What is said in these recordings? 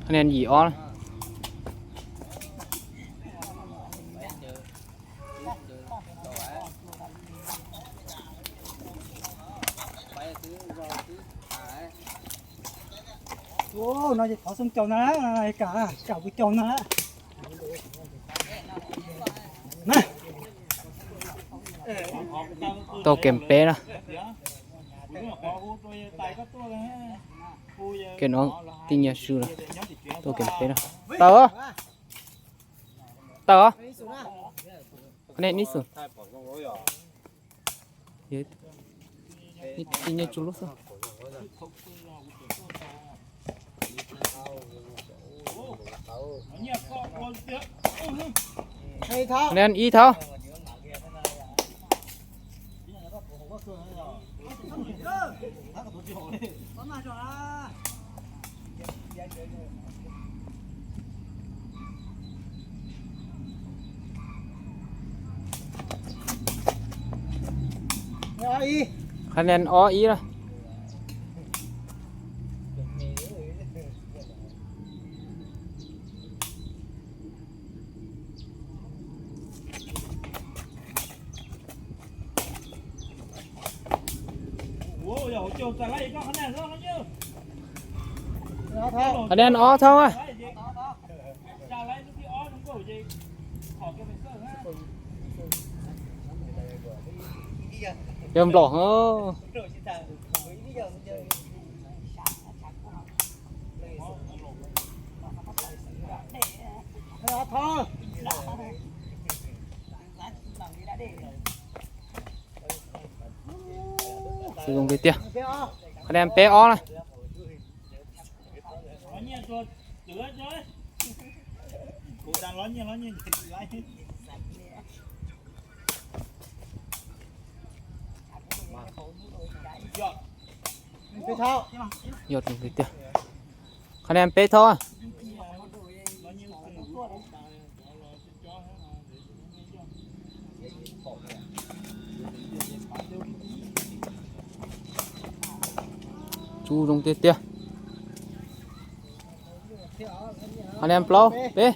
คะแนนหยีอ้อโอ้น่าจะขอส่งเจ้านะไอ้กาเจ้าไปเจ้านะมา โตเกมเป้นะเกน้องติงยาชูนะครับโตเกมเป้นะครับต่อคะแนนนี่สุดเยอะนี่ติงยาชูรู้สึกคะแนนอีเท่าคะแนนอ้ออีนะคะแนนอ้อเท่าอ่ะเดี๋ยวมันหลอกเออsử dụng cái tiềnคะแนนเป๊ะอ้อนะหยดmột cái tiềnคะแนนเป๊ะเท่าอ่ะchú dùng tiền tiền anh em plo pe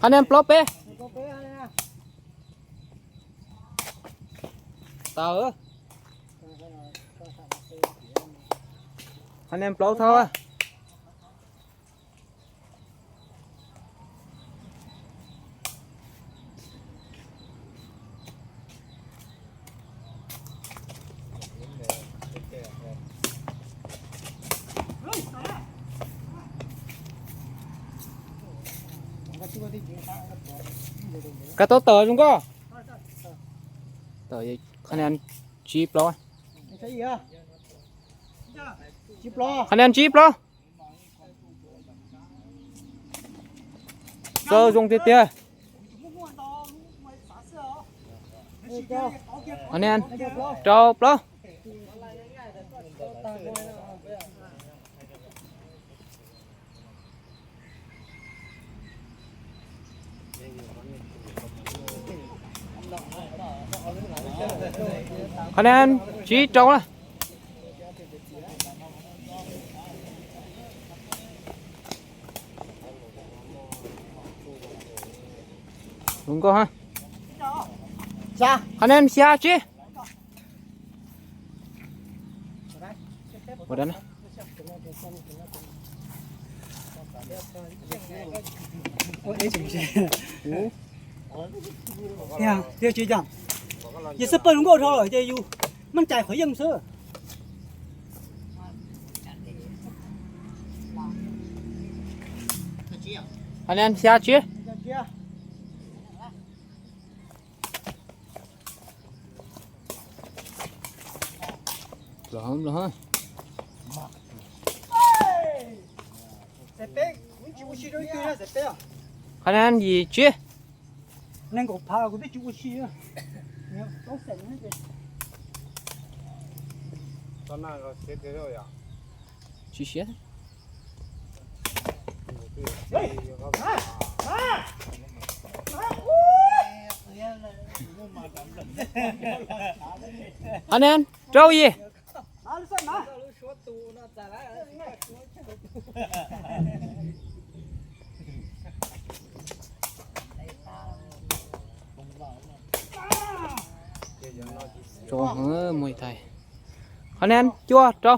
anh em plo pe tao ơ anh em plo thôi cái tố tờ chúng có tờ gìคะแนนจีบร้อยคะแนนจีบร้อยเจอdùng tiền tiềnคะแนนจบแล้วคะแนนชี้ตรงนะลุงก็ฮะคะแนนเสียชี้หมดแล้วนะเนี่ยเดี๋ยวชี้จังอย่าสเปิร์ลุงก็เท่าไหร่จะอยู่มันจ่ายขอยังเสือคะแนนเสียชี้เหรอคะแนนยี่ชี้นั่นก็พากูไปจูชี้เนี่ยต้องเสร็จนะเจ๊ตอนนั้นก็เสร็จแล้วอย่างชี้ชี้คะแนนเจ้ายี่ cho mùi thầy anh em chua cho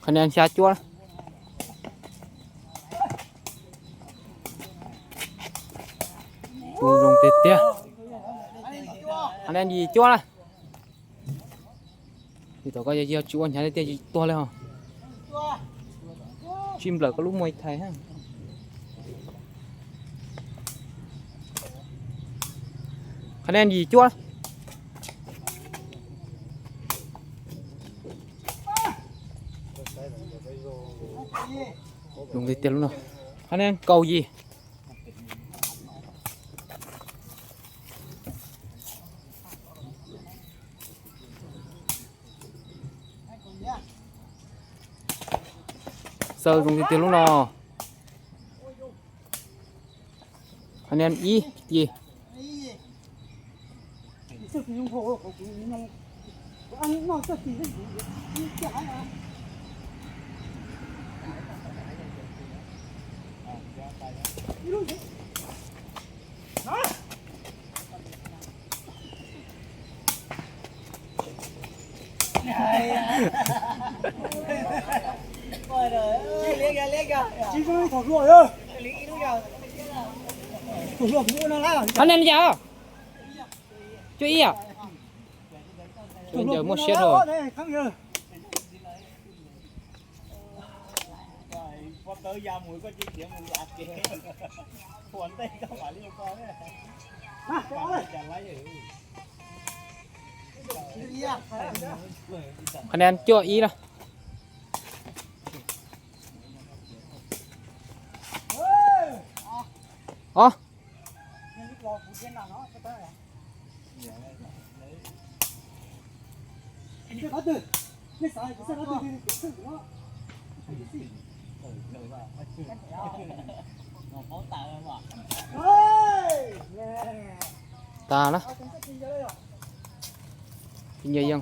anh em xa chua chua dùng tết tia anh em gì chua này thì tôi có gì chua nhá tia gì to lên hả chim lở có lúc mùi thầy ha anh em gì chua dùng tết tia luôn nào anh em cầu gì sơ dùng tiền lúc nào anh em ý gì Chị ơi, thỏ ruồi ơi. Thỏ ruồi mua nó lá. anh em giờ chú ý à chú giờ mua xe rồi Không giờ. Tới ra mùi có chi chuyện mùi lạc kìa. Quần đây có phải liêu con đấy. À, ơi. anh em chưa ý đâu ó Cái bắt từ. Cái sai, cái bắt từ. ta đó như dân